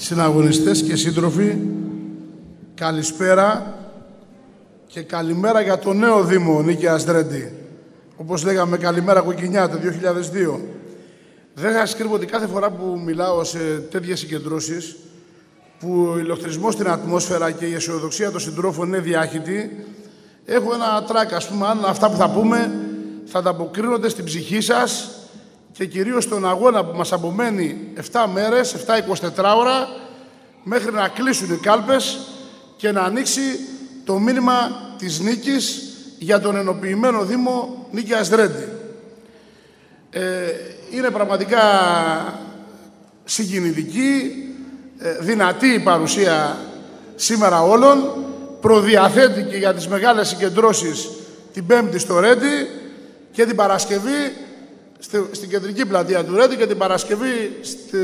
συναγωνιστές και σύντροφοι, καλησπέρα και καλημέρα για το νέο Δήμο Νίκαιας Αστρέντη. Όπως λέγαμε, καλημέρα κοκκινιά το 2002. Δεν θα σας κρύβω ότι κάθε φορά που μιλάω σε τέτοιες συγκεντρώσεις, που ο ηλεκτρισμός στην ατμόσφαιρα και η αισιοδοξία των συντρόφων είναι διάχυτη, έχω ένα τράκ, ας πούμε, αν αυτά που θα πούμε θα ανταποκρίνονται στην ψυχή σας και κυρίως στον αγώνα που μας απομένει 7 μέρες, 7-24 ώρα, μέχρι να κλείσουν οι κάλπες και να ανοίξει το μήνυμα της νίκης για τον ενοποιημένο Δήμο Νίκαιας Αστρέντη. Είναι πραγματικά συγκινητική, δυνατή η παρουσία σήμερα όλων, προδιαθέτει και για τις μεγάλες συγκεντρώσεις την Πέμπτη στο Ρέντι και την Παρασκευή στην κεντρική πλατεία του Ρέντι και την Παρασκευή στη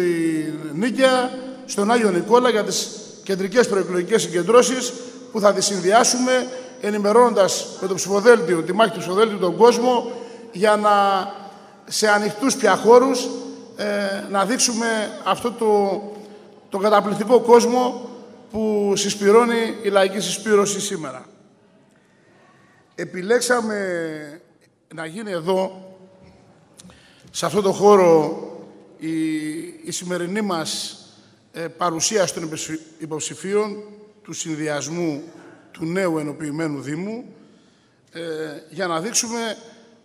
Νίκαια, στον Άγιο Νικόλα, για τις κεντρικές προεκλογικές συγκεντρώσεις που θα τις συνδυάσουμε ενημερώνοντας με το ψηφοδέλτιο, τη μάχη του ψηφοδέλτιου τον κόσμο, για να σε ανοιχτούς πια χώρους να δείξουμε αυτό το καταπληκτικό κόσμο που συσπυρώνει η λαϊκή συσπήρωση σήμερα. Επιλέξαμε να γίνει εδώ, σε αυτό το χώρο, η σημερινή μας παρουσία των υποψηφίων του συνδυασμού του νέου ενοποιημένου Δήμου, για να δείξουμε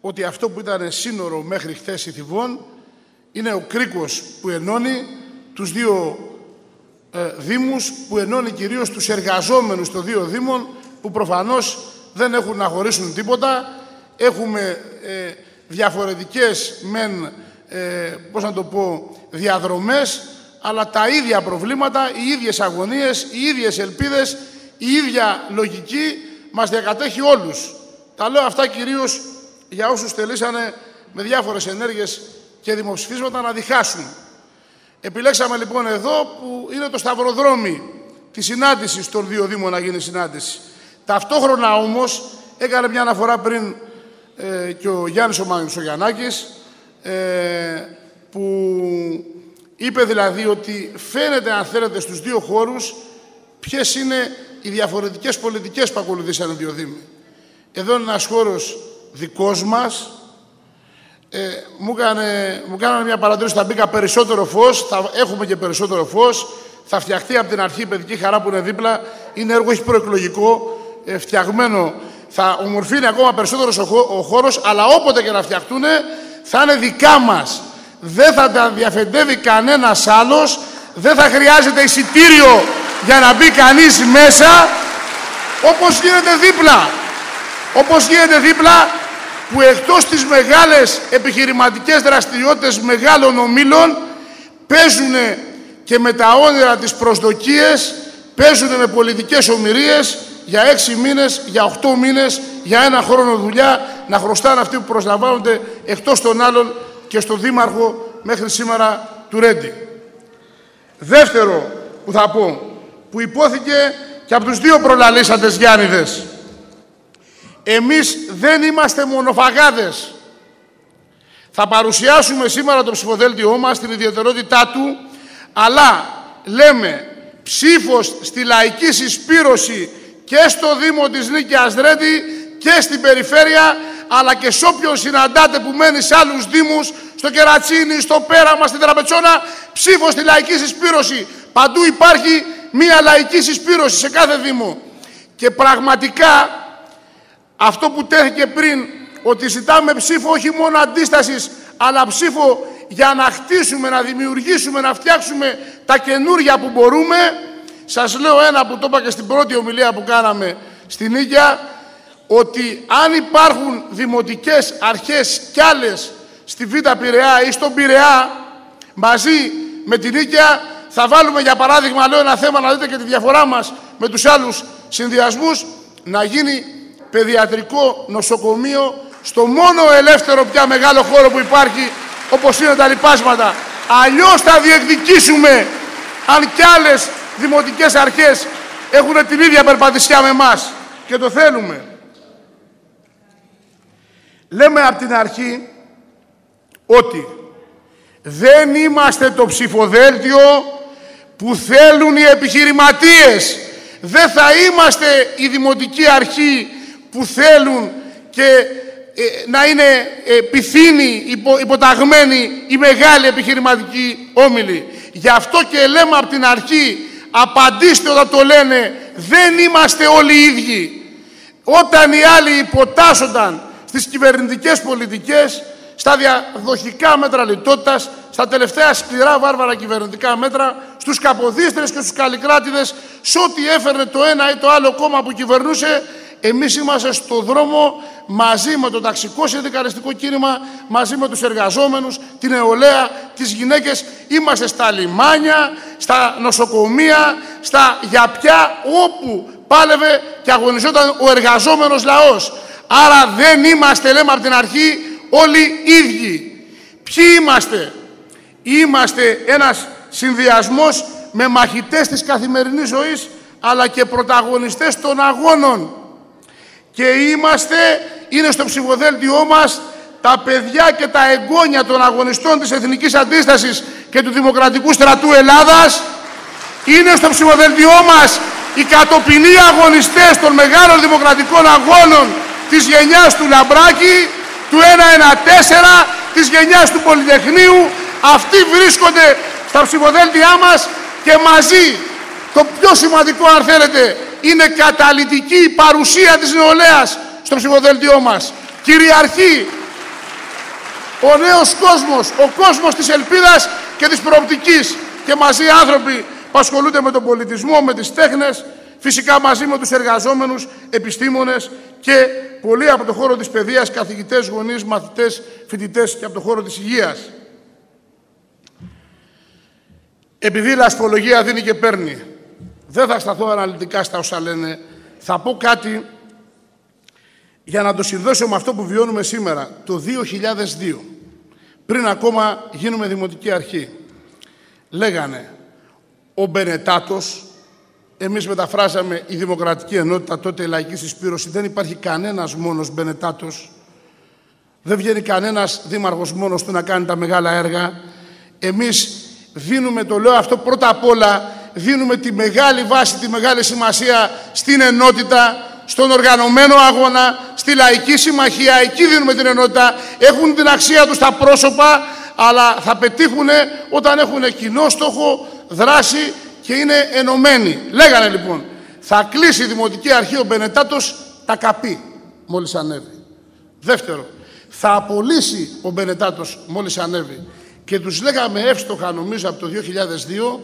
ότι αυτό που ήταν σύνορο μέχρι χθες η Θηβών είναι ο κρίκος που ενώνει τους δύο Δήμους, που ενώνει κυρίως τους εργαζόμενους των δύο Δήμων, που προφανώς δεν έχουν να χωρίσουν τίποτα. Έχουμε διαφορετικές διαδρομές, αλλά τα ίδια προβλήματα, οι ίδιες αγωνίες, οι ίδιες ελπίδες, η ίδια λογική μας διακατέχει όλους. Τα λέω αυτά κυρίως για όσους θελήσανε με διάφορες ενέργειες και δημοψηφίσματα να διχάσουν. Επιλέξαμε λοιπόν εδώ, που είναι το σταυροδρόμι της συνάντησης των δύο Δήμων, να γίνει συνάντηση. Ταυτόχρονα όμως, έκανε μια αναφορά πριν και ο Γιάννης ο Μισογιαννάκης, που είπε δηλαδή ότι φαίνεται, αν θέλετε, στους δύο χώρους ποιες είναι οι διαφορετικές πολιτικές που ακολουθήσαν οι δύο Δήμοι. Εδώ είναι ένας χώρος δικός μας. Μου κάνανε μια παρατήρηση, θα μπήκα περισσότερο φως, θα έχουμε και περισσότερο φως. Θα φτιαχτεί από την αρχή η παιδική χαρά που είναι δίπλα. Είναι έργο, έχει προεκλογικό, φτιαγμένο. Θα ομορφύνει ακόμα περισσότερος ο χώρος, αλλά όποτε και να φτιαχτούν θα είναι δικά μας. Δεν θα τα διαφεντεύει κανένας άλλος, δεν θα χρειάζεται εισιτήριο για να μπει κανείς μέσα, όπως γίνεται δίπλα. Όπως γίνεται δίπλα, που εκτός τις μεγάλες επιχειρηματικές δραστηριότητες μεγάλων ομίλων, παίζουν και με τα όνειρα, τις προσδοκίες, παίζουν με πολιτικές ομηρίες για 6 μήνες, για 8 μήνες, για 1 χρόνο δουλειά, να χρωστάνε αυτοί που προσλαμβάνονται εκτός των άλλων και στον Δήμαρχο μέχρι σήμερα του Ρέντι. Δεύτερο που θα πω, που υπόθηκε και από τους δύο προλαλήσαντες Γιάννηδες. Εμείς δεν είμαστε μονοφαγάδες. Θα παρουσιάσουμε σήμερα το ψηφοδέλτιό μας, την ιδιαιτερότητά του, αλλά λέμε ψήφος στη λαϊκή συσπήρωση και στο Δήμο της Νίκαιας Αστρέντη και στην περιφέρεια, αλλά και σε όποιον συναντάτε που μένει σε άλλους Δήμους, στο Κερατσίνι, στο Πέραμα, στην Τραπετσόνα, ψήφος στη λαϊκή συσπήρωση. Παντού υπάρχει μία λαϊκή συσπήρωση σε κάθε Δήμο. Και πραγματικά αυτό που τέθηκε πριν, ότι ζητάμε ψήφο όχι μόνο αντίστασης, αλλά ψήφο για να χτίσουμε, να δημιουργήσουμε, να φτιάξουμε τα καινούρια που μπορούμε. Σας λέω ένα που το είπα και στην πρώτη ομιλία που κάναμε στην Νίκαια, ότι αν υπάρχουν δημοτικές αρχές κι άλλες στη Β' Πειραιά ή στον Πειραιά, μαζί με την Νίκαια, θα βάλουμε, για παράδειγμα, λέω ένα θέμα, να δείτε και τη διαφορά μας με τους άλλους συνδυασμούς, να γίνει παιδιατρικό νοσοκομείο στο μόνο ελεύθερο πια μεγάλο χώρο που υπάρχει, όπως είναι τα λοιπάσματα. Αλλιώς θα διεκδικήσουμε, αν κι άλλες δημοτικές αρχές έχουν την ίδια περπατησιά με εμάς, και το θέλουμε. Λέμε από την αρχή ότι δεν είμαστε το ψηφοδέλτιο που θέλουν οι επιχειρηματίες. Δεν θα είμαστε η δημοτική αρχή που θέλουν και να είναι πυθύνοι, υποταγμένοι οι μεγάλοι επιχειρηματικοί όμιλοι. Γι' αυτό και λέμε από την αρχή, απαντήστε όταν το λένε, δεν είμαστε όλοι οι ίδιοι. Όταν οι άλλοι υποτάσσονταν στις κυβερνητικές πολιτικές, στα διαδοχικά μέτρα λιτότητας, στα τελευταία σκληρά βάρβαρα κυβερνητικά μέτρα, στους καποδίστρες και στους καλλικράτηδες, σε ό,τι έφερνε το ένα ή το άλλο κόμμα που κυβερνούσε, εμείς είμαστε στο δρόμο μαζί με το ταξικό συνδικαλιστικό κίνημα, μαζί με τους εργαζόμενους, την νεολαία, τις γυναίκες. Είμαστε στα λιμάνια, στα νοσοκομεία, στα γιαπιά, όπου πάλευε και αγωνιζόταν ο εργαζόμενος λαός. Άρα δεν είμαστε, λέμε από την αρχή, όλοι ίδιοι. Ποιοι είμαστε? Είμαστε ένας συνδυασμός με μαχητές της καθημερινής ζωής, αλλά και πρωταγωνιστές των αγώνων. Και είναι στο ψηφοδέλτιό μας τα παιδιά και τα εγγόνια των αγωνιστών της Εθνικής Αντίστασης και του Δημοκρατικού Στρατού Ελλάδας. Είναι στο ψηφοδέλτιό μας οι κατοπινοί αγωνιστές των μεγάλων δημοκρατικών αγώνων της γενιάς του Λαμπράκη, του 114, της γενιάς του Πολυτεχνείου. Αυτοί βρίσκονται στα ψηφοδέλτιά μας και μαζί, το πιο σημαντικό αν θέλετε, είναι καταλυτική η παρουσία της νεολαίας στο ψηφοδέλτιό μας. Κυριαρχεί ο νέος κόσμος, ο κόσμος της ελπίδας και της προοπτικής, και μαζί άνθρωποι που ασχολούνται με τον πολιτισμό, με τις τέχνες, φυσικά μαζί με τους εργαζόμενους, επιστήμονες και πολλοί από το χώρο της παιδείας, καθηγητές, γονείς, μαθητές, φοιτητές και από το χώρο της υγείας. Επειδή η λασπολογία δίνει και παίρνει, δεν θα σταθώ αναλυτικά στα όσα λένε. Θα πω κάτι για να το συνδέσω με αυτό που βιώνουμε σήμερα. Το 2002, πριν ακόμα γίνουμε δημοτική αρχή, λέγανε ο Μπενετάτος, εμείς μεταφράζαμε η Δημοκρατική Ενότητα, τότε η Λαϊκή Συσπήρωση, δεν υπάρχει κανένας μόνος Μπενετάτος, δεν βγαίνει κανένας δήμαρχος μόνος του να κάνει τα μεγάλα έργα. Εμείς δίνουμε, το λέω αυτό πρώτα απ' όλα, δίνουμε τη μεγάλη βάση, τη μεγάλη σημασία στην ενότητα, στον οργανωμένο αγώνα, στη λαϊκή συμμαχία. Εκεί δίνουμε την ενότητα. Έχουν την αξία τους τα πρόσωπα, αλλά θα πετύχουν όταν έχουν κοινό στόχο, δράση και είναι ενωμένοι. Λέγανε λοιπόν, θα κλείσει η Δημοτική Αρχή ο Μπενετάτος τα καπί, μόλις ανέβει. Δεύτερο, θα απολύσει ο Μπενετάτος μόλις ανέβει. Και τους λέγαμε εύστοχα, νομίζω από το 2002,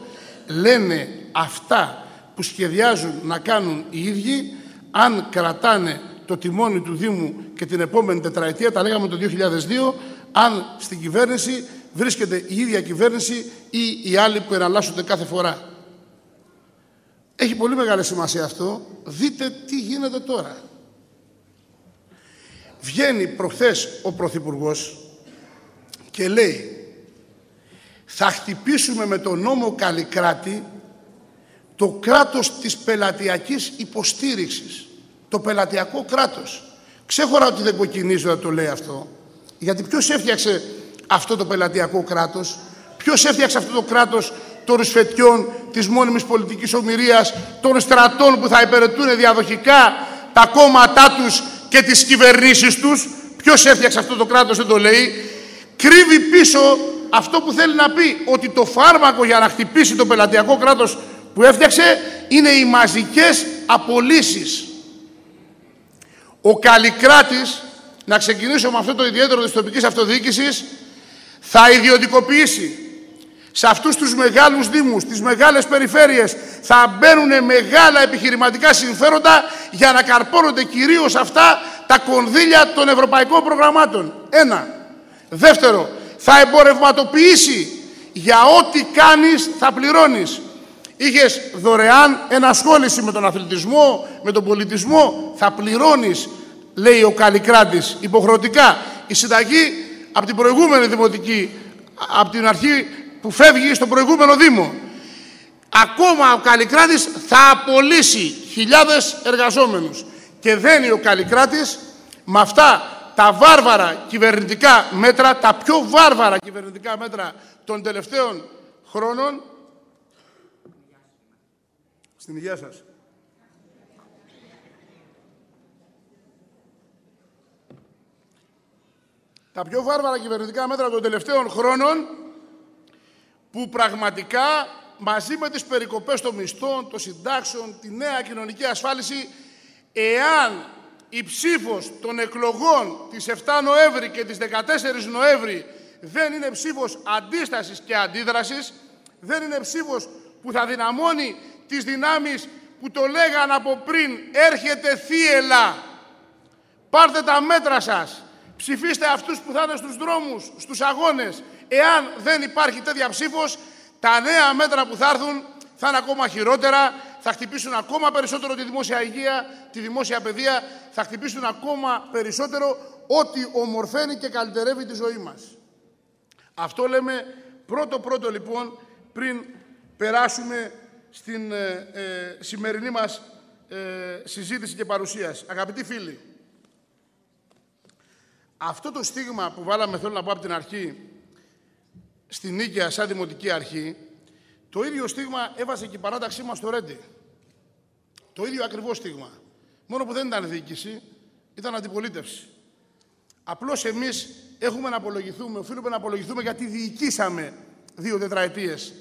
λένε αυτά που σχεδιάζουν να κάνουν οι ίδιοι, αν κρατάνε το τιμόνι του Δήμου και την επόμενη τετραετία, τα λέγαμε το 2002, αν στην κυβέρνηση βρίσκεται η ίδια κυβέρνηση ή οι άλλοι που εναλλάσσονται κάθε φορά. Έχει πολύ μεγάλη σημασία αυτό. Δείτε τι γίνεται τώρα. Βγαίνει προχθές ο Πρωθυπουργός και λέει, θα χτυπήσουμε με τον νόμο Καλλικράτη το κράτος της πελατειακής υποστήριξης. Το πελατειακό κράτος. Ξέχωρα ότι δεν κοκκινίζω να το λέει αυτό. Γιατί ποιος έφτιαξε αυτό το πελατειακό κράτος? Ποιος έφτιαξε αυτό το κράτος των ρουσφετιών, της μόνιμης πολιτικής ομηρίας, των στρατών που θα υπηρετούν διαδοχικά τα κόμματά τους και τις κυβερνήσεις τους? Ποιος έφτιαξε αυτό το κράτος? Δεν το λέει. Κρύβει πίσω αυτό που θέλει να πει, ότι το φάρμακο για να χτυπήσει το πελατειακό κράτος που έφτιαξε είναι οι μαζικές απολύσεις. Ο Καλλικράτης, να ξεκινήσω με αυτό το ιδιαίτερο της τοπικής αυτοδιοίκησης, θα ιδιωτικοποιήσει. Σε αυτούς τους μεγάλους δήμους, τις μεγάλες περιφέρειες, θα μπαίνουν μεγάλα επιχειρηματικά συμφέροντα για να καρπώνονται κυρίως αυτά τα κονδύλια των ευρωπαϊκών προγραμμάτων. Ένα. Δεύτερο, θα εμπορευματοποιήσει. Για ό,τι κάνεις θα πληρώνεις. Είχες δωρεάν ενασχόληση με τον αθλητισμό, με τον πολιτισμό, θα πληρώνεις, λέει ο Καλλικράτης, υποχρεωτικά. Η συνταγή από την προηγούμενη δημοτική, από την αρχή που φεύγει στο προηγούμενο Δήμο. Ακόμα ο Καλλικράτης θα απολύσει χιλιάδες εργαζόμενους. Και δένει ο Καλλικράτης με αυτά τα βάρβαρα κυβερνητικά μέτρα, τα πιο βάρβαρα κυβερνητικά μέτρα των τελευταίων χρόνων, Στην υγεία σας. Τα πιο βάρβαρα κυβερνητικά μέτρα των τελευταίων χρόνων, που πραγματικά μαζί με τις περικοπές των μισθών, των συντάξεων, τη νέα κοινωνική ασφάλιση, εάν η ψήφος των εκλογών της 7 Νοέμβρη και της 14 Νοέμβρη δεν είναι ψήφος αντίστασης και αντίδρασης, δεν είναι ψήφος που θα δυναμώνει τις δυνάμεις που το λέγαν από πριν, έρχεται θύελλα, πάρτε τα μέτρα σας, ψηφίστε αυτούς που θα είναι στους δρόμους, στους αγώνες. Εάν δεν υπάρχει τέτοια ψήφος, τα νέα μέτρα που θα έρθουν θα είναι ακόμα χειρότερα, θα χτυπήσουν ακόμα περισσότερο τη δημόσια υγεία, τη δημόσια παιδεία, θα χτυπήσουν ακόμα περισσότερο ό,τι ομορφαίνει και καλυτερεύει τη ζωή μας. Αυτό λέμε πρώτο λοιπόν, πριν περάσουμε στην σημερινή μας συζήτηση και παρουσίαση. Αγαπητοί φίλοι, αυτό το στίγμα που βάλαμε, θέλω να πω από την αρχή, στην Νίκαια σαν δημοτική αρχή, το ίδιο στίγμα έβαζε και η παράταξή μας στο Ρέντι. Το ίδιο ακριβώς στίγμα. Μόνο που δεν ήταν διοίκηση, ήταν αντιπολίτευση. Απλώς εμείς έχουμε να απολογηθούμε, οφείλουμε να απολογηθούμε γιατί διοικήσαμε 2 τετραετίες.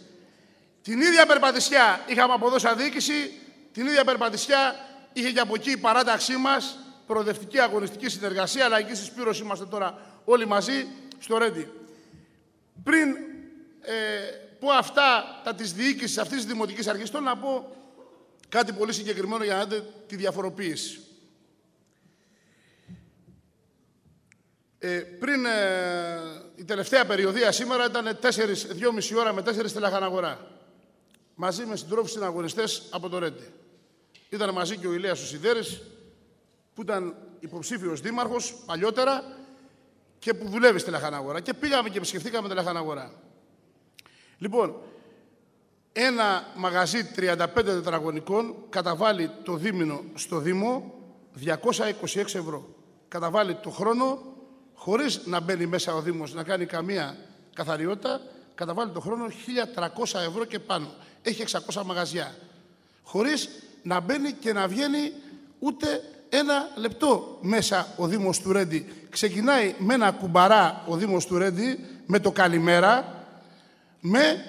Την ίδια περπατησιά είχαμε από εδώ σαν διοίκηση, την ίδια περπατησιά είχε και από εκεί η παράταξή μας, προοδευτική αγωνιστική συνεργασία, λαϊκή συσπήρωση, είμαστε τώρα όλοι μαζί στο Ρέντι. Πριν πω αυτά τα της διοίκησης αυτής της δημοτικής αρχής, θέλω να πω κάτι πολύ συγκεκριμένο για να δείτε τη διαφοροποίηση. Πριν η τελευταία περιοδία σήμερα ήταν 2,5 ώρα με 4 στη Λαχαναγορά. Μαζί με συντρόφους συναγωνιστές από το Ρέντι. Ήταν μαζί και ο Ηλέας ο Σιδέρης, που ήταν υποψήφιος δήμαρχος παλιότερα και που δουλεύει στη Λαχαναγορά. Και πήγαμε και επισκεφθήκαμε τη Λαχαναγορά. Λοιπόν, ένα μαγαζί 35 τετραγωνικών καταβάλει το δίμηνο στο Δήμο 226 ευρώ. Καταβάλει το χρόνο, χωρίς να μπαίνει μέσα ο Δήμος να κάνει καμία καθαριότητα, καταβάλει το χρόνο 1.300 ευρώ και πάνω. Έχει 600 μαγαζιά. Χωρίς να μπαίνει και να βγαίνει ούτε ένα λεπτό μέσα ο Δήμος του Ρέντι. Ξεκινάει με ένα κουμπαρά ο Δήμος του Ρέντι, με το καλημέρα, με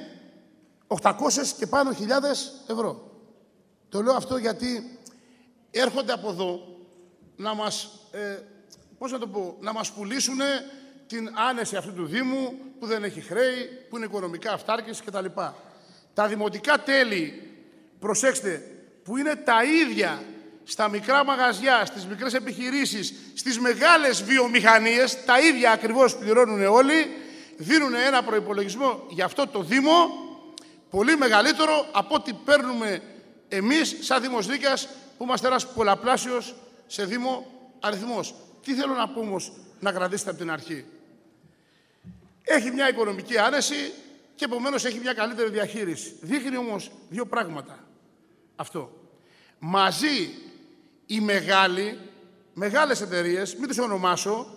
800 και πάνω χιλιάδες ευρώ. Το λέω αυτό γιατί έρχονται από εδώ να μας, να μας πουλήσουν την άνεση αυτού του Δήμου, που δεν έχει χρέη, που είναι οικονομικά αυτάρκης κτλ. Τα δημοτικά τέλη, προσέξτε, που είναι τα ίδια στα μικρά μαγαζιά, στις μικρές επιχειρήσεις, στις μεγάλες βιομηχανίες, τα ίδια ακριβώς πληρώνουν όλοι, δίνουν ένα προϋπολογισμό για αυτό το Δήμο πολύ μεγαλύτερο από ό,τι παίρνουμε εμείς σαν Δήμος Νίκαιας, που είμαστε ένας πολλαπλάσιος σε Δήμο αριθμός. Τι θέλω να πω όμως να κρατήσετε από την αρχή. Έχει μια οικονομική άνεση και επομένως έχει μια καλύτερη διαχείριση. Δείχνει όμως 2 πράγματα αυτό. Μαζί οι μεγάλες εταιρείες, μην τις ονομάσω,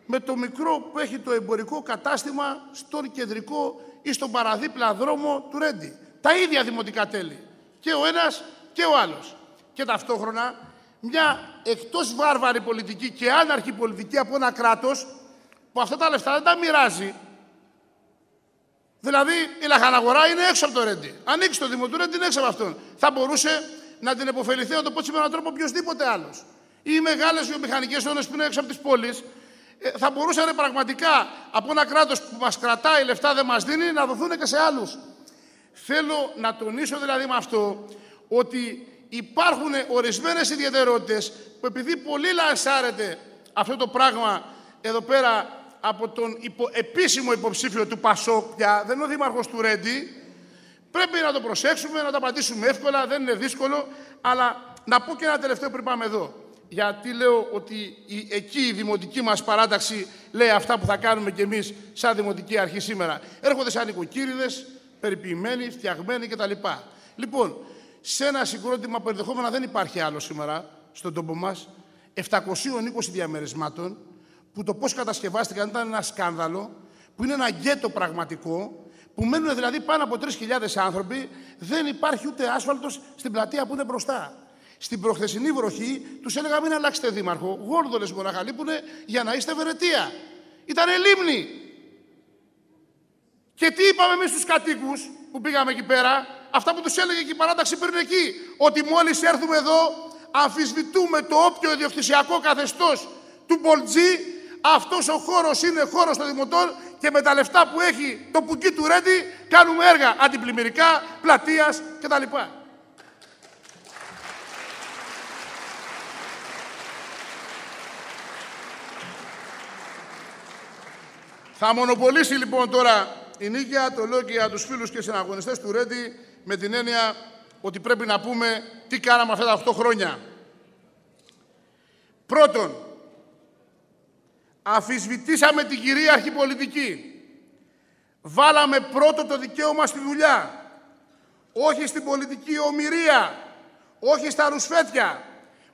με το μικρό που έχει το εμπορικό κατάστημα στον κεντρικό ή στον παραδίπλα δρόμο του Ρέντι. Τα ίδια δημοτικά τέλη. Και ο ένας και ο άλλος. Και ταυτόχρονα μια εκτός βάρβαρη πολιτική και άναρχη πολιτική από ένα κράτος που αυτά τα λεφτά δεν τα μοιράζει. Δηλαδή η Λαχαναγορά είναι έξω από το Ρέντι. Ανοίξει το Δήμο του Ρέντι, είναι έξω από αυτόν. Θα μπορούσε να την επωφεληθεί, να το πω με έναν τρόπο, οποιοδήποτε άλλος. Οι μεγάλες βιομηχανικές ζώνες που είναι έξω από τις πόλεις θα μπορούσαν πραγματικά από ένα κράτος που μας κρατάει λεφτά, δεν μας δίνει, να δοθούν και σε άλλους. Θέλω να τονίσω δηλαδή με αυτό ότι υπάρχουν ορισμένες ιδιαιτερότητες που, επειδή πολύ λανσάρεται αυτό το πράγμα εδώ πέρα από τον επίσημο υποψήφιο του ΠΑΣΟΚ, πια δεν είναι ο δήμαρχος του Ρέντι, πρέπει να το προσέξουμε, να το απαντήσουμε εύκολα, δεν είναι δύσκολο, αλλά να πω και ένα τελευταίο πριν πάμε εδώ. Γιατί λέω ότι εκεί η δημοτική μας παράταξη λέει αυτά που θα κάνουμε κι εμείς σαν δημοτική αρχή σήμερα. Έρχονται σαν νοικοκύριδες, περιποιημένοι, φτιαγμένοι κτλ. Λοιπόν, σε ένα συγκρότημα που ενδεχόμενα δεν υπάρχει άλλο σήμερα στον τόπο μας, 720 διαμερισμάτων, που το πώς κατασκευάστηκαν ήταν ένα σκάνδαλο, που είναι ένα γκέτο πραγματικό, που μένουν δηλαδή πάνω από 3.000 άνθρωποι, δεν υπάρχει ούτε άσφαλτος στην πλατεία που είναι μπροστά. Στην προχθεσινή βροχή τους έλεγα μην αλλάξετε δήμαρχο, γόρδολες μονάχα λείπουνε για να είστε Βερετία. Ήτανε λίμνη. Και τι είπαμε εμείς στους κατοίκους που πήγαμε εκεί πέρα, αυτά που τους έλεγε και η παράταξη πριν εκεί, ότι μόλις έρθουμε εδώ αμφισβητούμε το όποιο ιδιοκτησιακό καθεστώς του Πολτζή, αυτός ο χώρος είναι χώρος των δημοτών και με τα λεφτά που έχει το πουκί του Ρέντι κάνουμε έργα αντιπλημμυρικά, πλατείας κτλ. Θα μονοπολίσει λοιπόν τώρα η νίκαια, το λέω και για τους φίλους και συναγωνιστές του Ρέντι, με την έννοια ότι πρέπει να πούμε τι κάναμε αυτά τα 8 χρόνια. Πρώτον, αμφισβητήσαμε την κυρίαρχη πολιτική. Βάλαμε πρώτο το δικαίωμα στη δουλειά. Όχι στην πολιτική ομηρία. Όχι στα ρουσφέτια.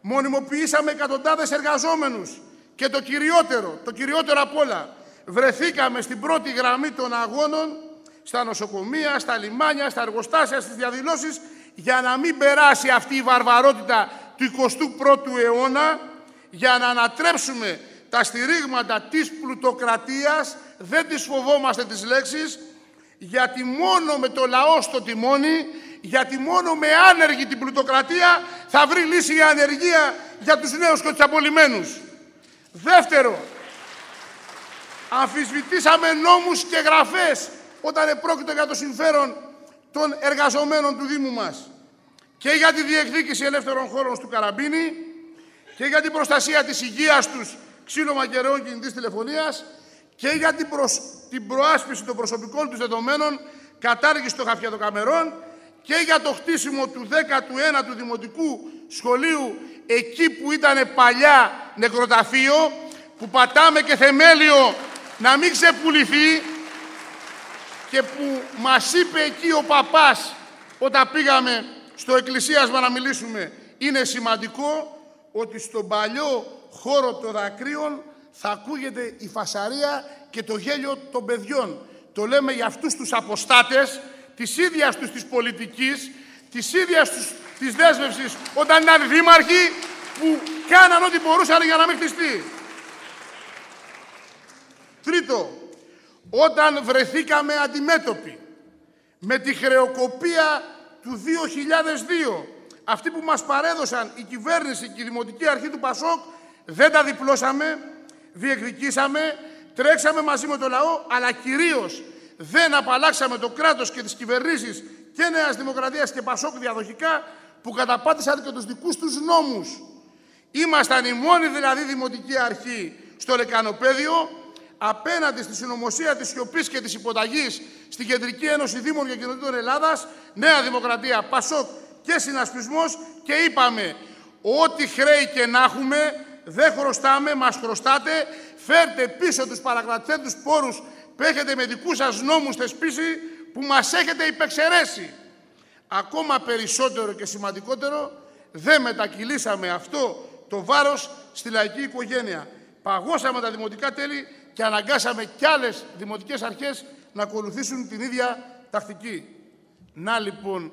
Μονιμοποιήσαμε εκατοντάδες εργαζόμενους. Και το κυριότερο απ' όλα, βρεθήκαμε στην πρώτη γραμμή των αγώνων, στα νοσοκομεία, στα λιμάνια, στα εργοστάσια, στις διαδηλώσεις, για να μην περάσει αυτή η βαρβαρότητα του 21ου αιώνα, για να ανατρέψουμε τα στηρίγματα της πλουτοκρατίας, δεν τις φοβόμαστε τις λέξεις, γιατί μόνο με το λαό στο τιμόνι, γιατί μόνο με άνεργη την πλουτοκρατία θα βρει λύση η ανεργία για τους νέους και τους απολυμμένους. Δεύτερο, αμφισβητήσαμε νόμους και γραφές όταν επρόκειτο για το συμφέρον των εργαζομένων του Δήμου μας. Και για τη διεκδίκηση ελεύθερων χώρων του Καραμπίνη και για την προστασία της υγείας τους, ξύλωμα κεραιών κινητής τηλεφωνίας, και για την προάσπιση των προσωπικών τους δεδομένων, κατάργηση των χαφιατοκαμερών, και για το χτίσιμο του 19ου Δημοτικού Σχολείου, εκεί που ήταν παλιά νεκροταφείο, που πατάμε και θεμέλιο να μην ξεπουληθεί, και που μας είπε εκεί ο παπάς όταν πήγαμε στο εκκλησίασμα να μιλήσουμε, είναι σημαντικό ότι στον παλιό χώρο των δακρύων θα ακούγεται η φασαρία και το γέλιο των παιδιών. Το λέμε για αυτούς τους αποστάτες της ίδιας τους της πολιτικής, της ίδιας τους της δέσμευσης όταν ήταν δήμαρχοι, που κάναν ό,τι μπορούσαν για να μην χτιστεί. Τρίτο, όταν βρεθήκαμε αντιμέτωποι με τη χρεοκοπία του 2002, αυτή που μας παρέδωσαν η κυβέρνηση και η Δημοτική Αρχή του Πασόκ, δεν τα διπλώσαμε, διεκδικήσαμε, τρέξαμε μαζί με το λαό, αλλά κυρίως δεν απαλλάξαμε το κράτος και τις κυβερνήσεις και Νέας Δημοκρατίας και Πασόκ διαδοχικά, που καταπάτησαν και τους δικούς τους νόμους. Ήμασταν η μόνη δηλαδή Δημοτική Αρχή στο Λεκανοπαίδιο, απέναντι στη συνωμοσία της σιωπής και της υποταγής στην Κεντρική Ένωση Δήμων και Κοινοτήτων Ελλάδας, Νέα Δημοκρατία, Πασόκ και Συνασπισμός, και είπαμε ό,τι χρέη και να έχουμε, δεν χρωστάμε, μας χρωστάτε, φέρτε πίσω τους παρακρατηθέντους πόρους που έχετε με δικούς σας νόμους θεσπίσει, που μας έχετε υπεξαιρέσει. Ακόμα περισσότερο και σημαντικότερο, δεν μετακυλήσαμε αυτό το βάρος στη λαϊκή οικογένεια. Παγώσαμε τα δημοτικά τέλη και αναγκάσαμε κι άλλες δημοτικές αρχές να ακολουθήσουν την ίδια τακτική. Να λοιπόν,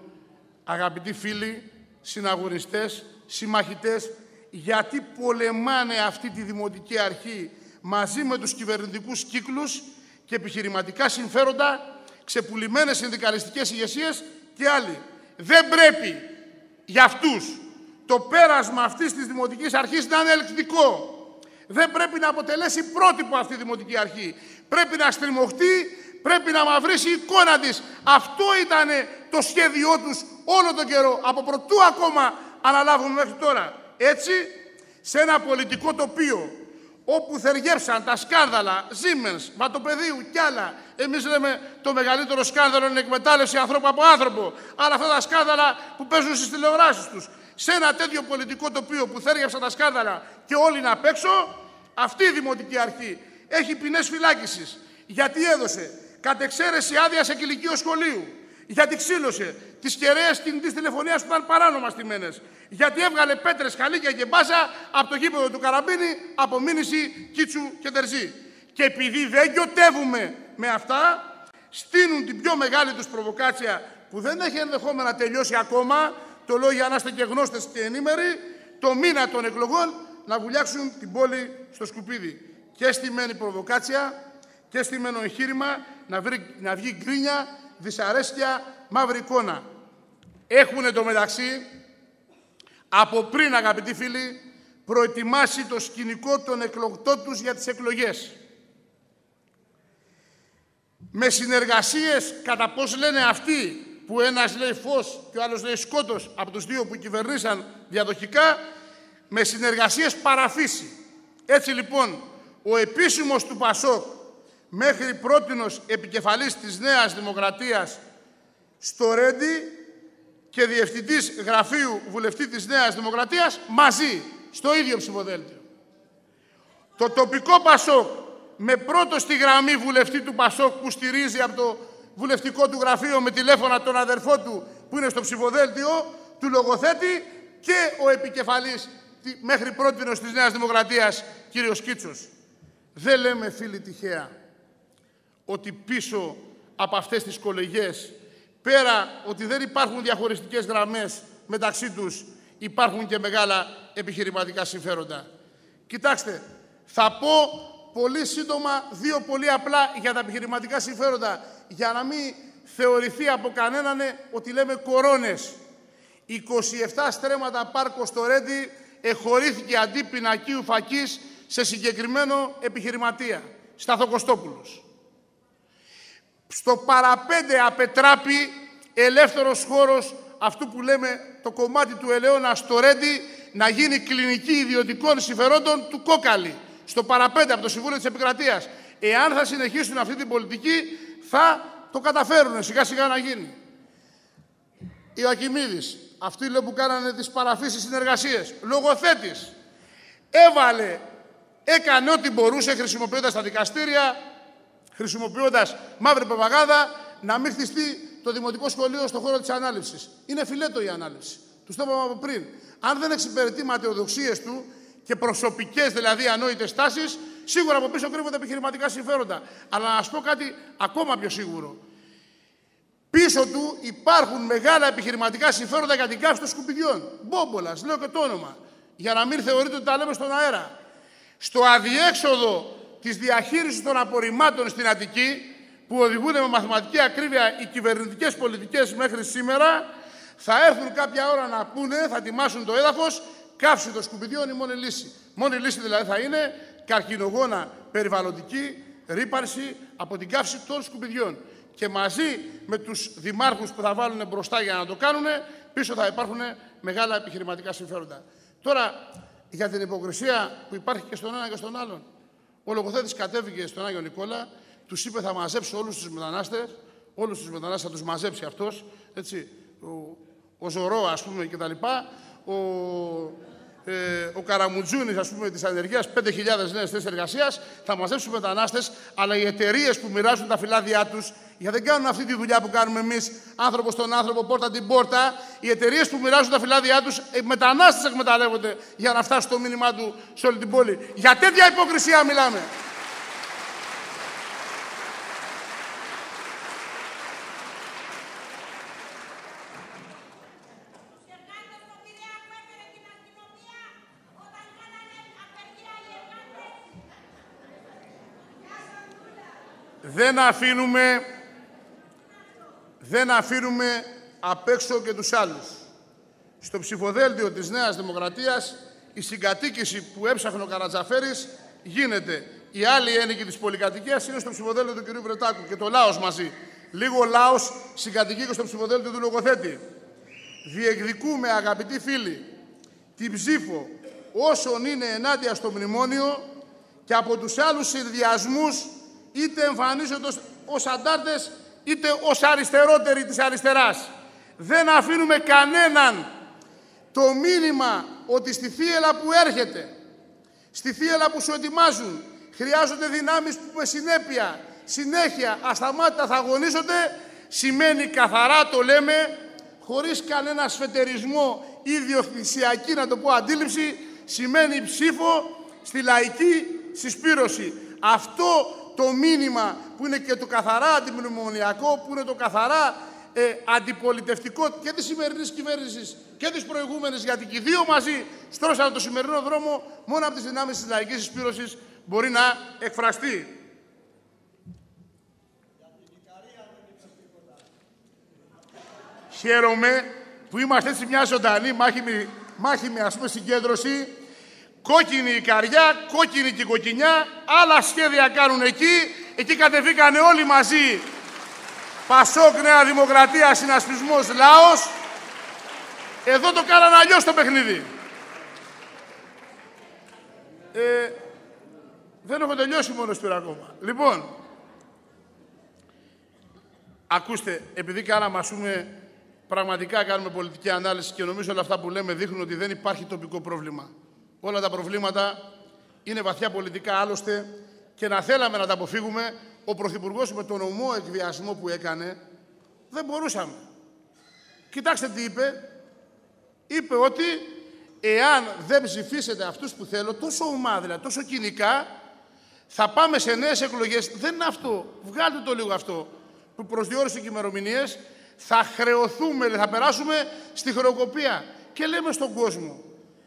αγαπητοί φίλοι, συναγωνιστές, συμμαχητές, γιατί πολεμάνε αυτή τη Δημοτική Αρχή μαζί με τους κυβερνητικούς κύκλους και επιχειρηματικά συμφέροντα, ξεπουλημένες συνδικαλιστικές ηγεσίες και άλλοι. Δεν πρέπει για αυτούς το πέρασμα αυτής της Δημοτικής Αρχής να είναι ελκτικό. Δεν πρέπει να αποτελέσει πρότυπο αυτή η Δημοτική Αρχή. Πρέπει να στριμωχτεί, πρέπει να μαυρίσει η εικόνα της. Αυτό ήταν το σχέδιό τους όλο τον καιρό, από πρωτού ακόμα αναλάβουν μέχρι τώρα. Έτσι, σε ένα πολιτικό τοπίο όπου θεριέψαν τα σκάνδαλα Siemens, Βατοπεδίου κι άλλα. Εμείς λέμε το μεγαλύτερο σκάνδαλο είναι η εκμετάλλευση ανθρώπου από άνθρωπο. Αλλά αυτά τα σκάνδαλα που παίζουν στις τηλεοράσεις τους. Σε ένα τέτοιο πολιτικό τοπίο που θέριεψαν τα σκάνδαλα και όλοι είναι απ' έξω, αυτή η Δημοτική Αρχή έχει ποινές φυλάκισης. Γιατί έδωσε κατ' εξαίρεση άδεια σε κηλικείο σχολείου. Γιατί ξύλωσε τις κεραίες κινητής τηλεφωνίας που ήταν παράνομα στημένες. Γιατί έβγαλε πέτρες, χαλίκια και μπάζα από το γήπεδο του Καραμπίνη, από Μήνυση, Κίτσου και Τερζή. Και επειδή δεν γιοτεύουμε με αυτά, στείνουν την πιο μεγάλη τους προβοκάτσια που δεν έχει ενδεχόμενα τελειώσει ακόμα, το λέω για να είστε και γνώστες και ενήμεροι, το μήνα των εκλογών να βουλιάξουν την πόλη στο σκουπίδι. Και στημένη προβοκάτσια και στημένο εγχείρημα να βγει γκρίνια, δυσαρέσκεια, μαύρη εικόνα. Έχουν εντωμεταξύ από πριν, αγαπητοί φίλοι, προετοιμάσει το σκηνικό των εκλογτών τους για τις εκλογές. Με συνεργασίες, κατά πώς λένε αυτοί, που ένας λέει φως και ο άλλος λέει σκότος, από τους δύο που κυβερνήσαν διαδοχικά, με συνεργασίες παραφύση. Έτσι λοιπόν, ο επίσημος του ΠΑΣΟΚ, μέχρι πρότινος επικεφαλής της Νέας Δημοκρατίας στο Ρέντι και διευθυντής γραφείου βουλευτή της Νέας Δημοκρατίας, μαζί, στο ίδιο ψηφοδέλτιο. Το τοπικό ΠΑΣΟΚ, με πρώτο στη γραμμή βουλευτή του ΠΑΣΟΚ που στηρίζει από το βουλευτικό του γραφείο με τηλέφωνα τον αδερφό του που είναι στο ψηφοδέλτιο, του λογοθέτη, και ο επικεφαλής μέχρι πρότινος της Νέας Δημοκρατίας, κύριος Κίτσος. Δεν λέμε, φίλοι, τυχαία ότι πίσω από αυτές τις κολεγιές, πέρα ότι δεν υπάρχουν διαχωριστικές γραμμές μεταξύ τους, υπάρχουν και μεγάλα επιχειρηματικά συμφέροντα. Κοιτάξτε, θα πω πολύ σύντομα δύο πολύ απλά για τα επιχειρηματικά συμφέροντα, για να μην θεωρηθεί από κανέναν ότι λέμε κορώνες. 27 στρέμματα πάρκο στο Ρέντι εχωρήθηκε αντί πινακίου φακής σε συγκεκριμένο επιχειρηματία, Σταθοκοστόπουλος. Στο παραπέντε απετράπη ελεύθερος χώρος αυτού που λέμε το κομμάτι του Ελαιώνα στο Ρέντι να γίνει κλινική ιδιωτικών συμφερόντων του Κόκαλη. Στο παραπέντε από το Συμβούλιο της Επικρατείας. Εάν θα συνεχίσουν αυτή την πολιτική, θα το καταφέρουν σιγά σιγά να γίνει. Ο Ακημίδης, αυτοί λέω που κάνανε τις παραφύσεις συνεργασίες, λογοθέτης, έκανε ό,τι μπορούσε χρησιμοποιώντας τα δικαστήρια, χρησιμοποιώντας μαύρη προπαγάνδα, να μην χτιστεί το δημοτικό σχολείο στον χώρο της ανάληψης. Είναι φιλέτο η ανάληψη. Τους το είπαμε από πριν. Αν δεν εξυπηρετεί ματαιοδοξίες του και προσωπικές δηλαδή ανόητες τάσεις, σίγουρα από πίσω κρύβονται επιχειρηματικά συμφέροντα. Αλλά να σας πω κάτι ακόμα πιο σίγουρο. Πίσω του υπάρχουν μεγάλα επιχειρηματικά συμφέροντα για την καύση των σκουπιδιών. Μπόμπολας, λέω και το όνομα, για να μην θεωρείτε ότι τα λέμε στον αέρα. Στο αδιέξοδο της διαχείρισης των απορριμμάτων στην Αττική, που οδηγούν με μαθηματική ακρίβεια οι κυβερνητικές πολιτικές μέχρι σήμερα, θα έρθουν κάποια ώρα να πούνε, θα τιμάσουν το έδαφος, καύση των σκουπιδιών η μόνη λύση. Μόνη λύση δηλαδή θα είναι καρκινογόνα περιβαλλοντική ρύπανση από την καύση των σκουπιδιών. Και μαζί με τους δημάρχους που θα βάλουν μπροστά για να το κάνουν, πίσω θα υπάρχουν μεγάλα επιχειρηματικά συμφέροντα. Τώρα, για την υποκρισία που υπάρχει και στον ένα και στον άλλον. Ο λογοθέτης κατέβηκε στον Άγιο Νικόλα, τους είπε θα μαζέψω όλους τους μετανάστες, θα τους μαζέψει αυτός, έτσι, ο Ζωρό, ας πούμε, και τα λοιπά, ο Καραμουτζούνης, ας πούμε, της ανεργίας, 5.000 νέες θέσεις εργασίας, θα μαζέψουν μετανάστες, αλλά οι εταιρείες που μοιράζουν τα φυλάδια τους, γιατί δεν κάνουν αυτή τη δουλειά που κάνουμε εμείς, άνθρωπο στον άνθρωπο, πόρτα την πόρτα, οι εταιρείες που μοιράζουν τα φυλάδια τους, οι μετανάστες εκμεταλλεύονται για να φτάσει το μήνυμά του σε όλη την πόλη. Για τέτοια υποκρισία μιλάμε. Δεν αφήνουμε απ' έξω και τους άλλους. Στο ψηφοδέλτιο της Νέας Δημοκρατίας η συγκατοίκηση που έψαχνε ο Καρατζαφέρης γίνεται. Η άλλη ένικη της πολυκατοικίας είναι στο ψηφοδέλτιο του κ. Βρετάκου και το Λάος μαζί. Λίγο Λάος συγκατοικεί και στο ψηφοδέλτιο του λογοθέτη. Διεκδικούμε, αγαπητοί φίλοι, την ψήφο όσων είναι ενάντια στο μνημόνιο και από τους άλλους συνδυασμούς, είτε εμφανίζονται ως αντάρτες, είτε ως αριστερότεροι της αριστεράς. Δεν αφήνουμε κανέναν το μήνυμα ότι στη θύελλα που έρχεται, στη θύελλα που σου ετοιμάζουν, χρειάζονται δυνάμεις που με συνέχεια, ασταμάτητα θα αγωνίζονται, σημαίνει καθαρά, το λέμε, χωρίς κανένα σφετερισμό ή διοκτησιακή, να το πω, αντίληψη, σημαίνει ψήφο στη λαϊκή συσπήρωση. Αυτό το μήνυμα που είναι και το καθαρά αντιμνημονιακό, που είναι το καθαρά αντιπολιτευτικό και της σημερινής κυβέρνησης και της προηγούμενης, γιατί και οι δύο μαζί στρώσαν το σημερινό δρόμο, μόνο από τις δυνάμεις της λαϊκής συσπήρωσης μπορεί να εκφραστεί. Χαίρομαι που είμαστε έτσι μια ζωντανή μάχημη ας πούμε συγκέντρωση. Κόκκινη η Ικαριά, κόκκινη και η Κοκκινιά, άλλα σχέδια κάνουν εκεί. Εκεί κατεβήκανε όλοι μαζί. Πασόκ, Νέα Δημοκρατία, Συνασπισμός, Λάος. Εδώ το κάνανε αλλιώς το παιχνίδι. Δεν έχω τελειώσει μόνο σπίρα ακόμα. Λοιπόν, ακούστε, επειδή κάναμε ας πούμε, πραγματικά κάνουμε πολιτική ανάλυση και νομίζω όλα αυτά που λέμε δείχνουν ότι δεν υπάρχει τοπικό πρόβλημα. Όλα τα προβλήματα είναι βαθιά πολιτικά άλλωστε και να θέλαμε να τα αποφύγουμε, ο Πρωθυπουργός με τον ομό εκβιασμό που έκανε, δεν μπορούσαμε. Κοιτάξτε τι είπε. Είπε ότι εάν δεν ψηφίσετε αυτούς που θέλω, τόσο ομά δηλαδή, τόσο κοινικά, θα πάμε σε νέες εκλογές. Δεν είναι αυτό. Βγάλτε το λίγο αυτό που προσδιορίσε και ημερομηνίες. Θα χρεωθούμε, θα περάσουμε στη χρεοκοπία. Και λέμε στον κόσμο,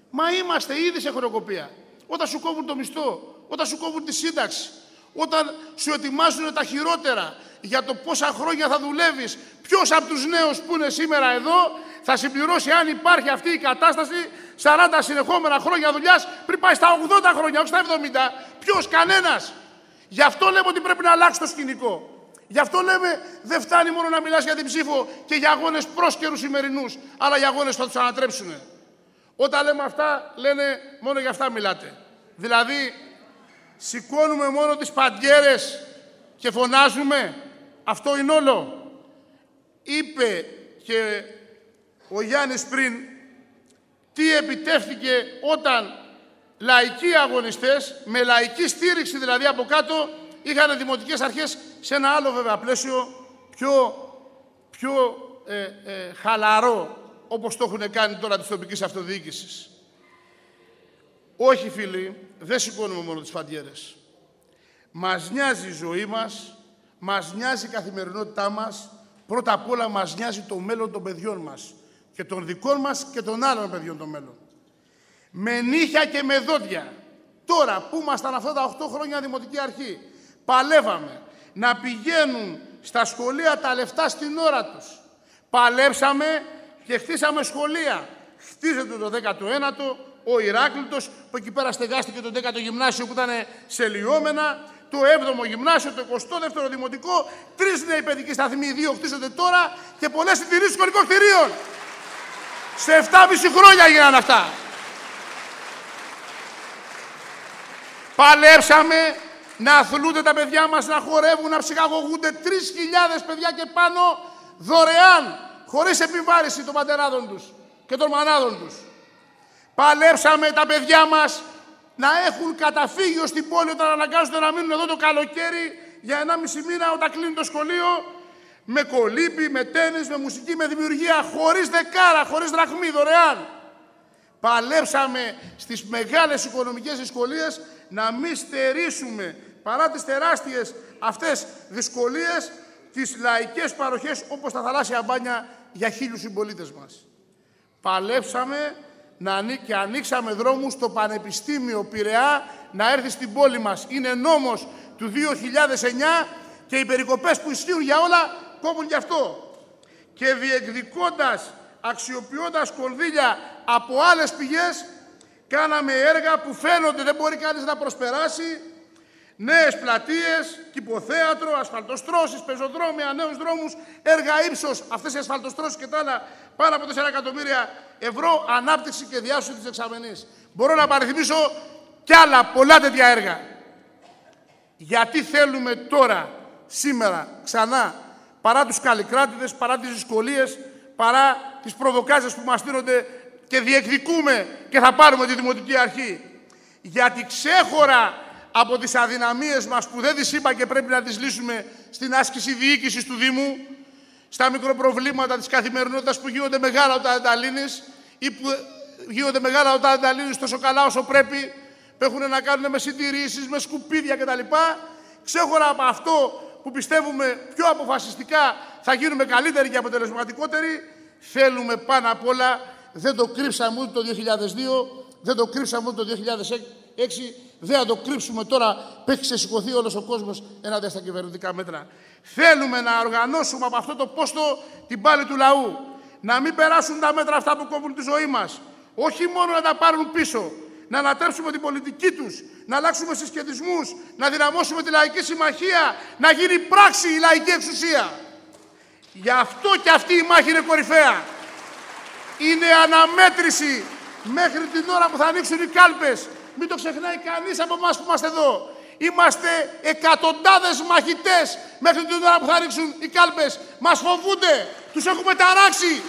μα είμαστε ήδη σε χρεοκοπία. Όταν σου κόβουν το μισθό, όταν σου κόβουν τη σύνταξη, όταν σου ετοιμάζουν τα χειρότερα για το πόσα χρόνια θα δουλεύεις, ποιος από τους νέους που είναι σήμερα εδώ θα συμπληρώσει, αν υπάρχει αυτή η κατάσταση, 40 συνεχόμενα χρόνια δουλειάς πριν πάει στα 80 χρόνια, όχι στα 70. Ποιος, κανένας. Γι' αυτό λέμε ότι πρέπει να αλλάξει το σκηνικό. Γι' αυτό λέμε δεν φτάνει μόνο να μιλάς για την ψήφο και για αγώνες πρόσκαιρους σημερινούς, αλλά για αγώνες που θα τους ανατρέψουν. Όταν λέμε αυτά, λένε μόνο για αυτά μιλάτε. Δηλαδή, σηκώνουμε μόνο τις παντιέρες και φωνάζουμε. Αυτό είναι όλο. Είπε και ο Γιάννης πριν τι επιτεύχθηκε όταν λαϊκοί αγωνιστές, με λαϊκή στήριξη δηλαδή από κάτω, είχαν δημοτικές αρχές σε ένα άλλο βέβαια πλαίσιο, πιο χαλαρό, όπως το έχουν κάνει τώρα της τοπικής αυτοδιοίκησης. Όχι φίλοι, δεν σηκώνουμε μόνο τις φαντιέρες. Μας νοιάζει η ζωή μας, μας νοιάζει η καθημερινότητά μας, πρώτα απ' όλα μας νοιάζει το μέλλον των παιδιών μας και των δικών μας και των άλλων παιδιών των μέλλον. Με νύχια και με δόντια, τώρα που ήμασταν αυτά τα 8 χρόνια δημοτική αρχή, παλεύαμε να πηγαίνουν στα σχολεία τα λεφτά στην ώρα τους. Παλέψαμε και χτίσαμε σχολεία. Χτίζεται το 19ο, ο Ηράκλειτος, που εκεί πέρα στεγάστηκε το 10ο γυμνάσιο που ήταν σε λιώμενα, το 7ο γυμνάσιο, το 22ο δημοτικό, 3 νέοι παιδικοί σταθμοί, 2 χτίζονται τώρα και πολλές συντηρήσεις σχολικών κτηρίων. Σε 7,5 χρόνια γίνανε αυτά. Παλέψαμε να αθλούνται τα παιδιά μας, να χορεύουν, να ψυχαγωγούνται 3.000 παιδιά και πάνω δωρεάν, χωρίς επιβάρηση των πατεράδων τους και των μανάδων τους. Παλέψαμε τα παιδιά μας να έχουν καταφύγιο στην πόλη όταν αναγκάζονται να μείνουν εδώ το καλοκαίρι για 1,5 μήνα όταν κλείνει το σχολείο, με κολύμπι, με τένις, με μουσική, με δημιουργία, χωρίς δεκάρα, χωρίς δραχμή, δωρεάν. Παλέψαμε στις μεγάλες οικονομικές δυσκολίες να μην στερήσουμε, παρά τις τεράστιες αυτές δυσκολίες, τις λαϊκές παροχές όπως τα θαλάσσια μπάνια για 1.000 συμπολίτες μας. Παλέψαμε και ανοίξαμε δρόμους στο Πανεπιστήμιο Πειραιά να έρθει στην πόλη μας. Είναι νόμος του 2009 και οι περικοπές που ισχύουν για όλα κόβουν γι' αυτό. Και διεκδικώντας, αξιοποιώντας κονδύλια από άλλες πηγές, κάναμε έργα που φαίνονται δεν μπορεί κανείς να προσπεράσει. Νέες πλατείες, κηποθέατρο, ασφαλτοστρώσεις, πεζοδρόμια, νέους δρόμους, έργα ύψος, αυτές οι ασφαλτοστρώσεις και τα άλλα, πάνω από 4 εκατομμύρια ευρώ ανάπτυξη και διάσωση της Δεξαμενής. Μπορώ να παριθμίσω κι άλλα πολλά τέτοια έργα. Γιατί θέλουμε τώρα, σήμερα, ξανά, παρά τους καλλικράτηδες, παρά τις δυσκολίες, παρά τις προβοκάσεις που μας στείνονται και διεκδικούμε και θα πάρουμε τη Δημοτική Αρχή. Γιατί ξέχωρα από τις αδυναμίες μας που δεν τις είπα και πρέπει να τις λύσουμε στην άσκηση διοίκησης του Δήμου, στα μικροπροβλήματα της καθημερινότητας που γίνονται μεγάλα όταν δεν τα λύνεις ή που γίνονται μεγάλα όταν δεν τα λύνεις τόσο καλά όσο πρέπει, που έχουν να κάνουν με συντηρήσεις, με σκουπίδια κτλ. ξέχωρα από αυτό που πιστεύουμε πιο αποφασιστικά θα γίνουμε καλύτεροι και αποτελεσματικότεροι, θέλουμε πάνω απ' όλα, δεν το κρύψαμε ούτε το 2002, δεν το κρύψαμε ούτε το 2006, δεν θα το κρύψουμε τώρα που έχει ξεσηκωθεί όλος ο κόσμος ενάντια στα κυβερνητικά μέτρα. Θέλουμε να οργανώσουμε από αυτό το πόστο την πάλη του λαού. Να μην περάσουν τα μέτρα αυτά που κόβουν τη ζωή μας. Όχι μόνο να τα πάρουν πίσω, να ανατρέψουμε την πολιτική τους, να αλλάξουμε συσχετισμούς, να δυναμώσουμε τη λαϊκή συμμαχία, να γίνει πράξη η λαϊκή εξουσία. Γι' αυτό και αυτή η μάχη είναι κορυφαία. Είναι αναμέτρηση μέχρι την ώρα που θα ανοίξουν οι κάλπες. Μην το ξεχνάει κανείς από εμάς που είμαστε εδώ. Είμαστε εκατοντάδες μαχητές μέχρι την ώρα που θα ανοίξουν οι κάλπες. Μας φοβούνται, τους έχουμε ταράξει.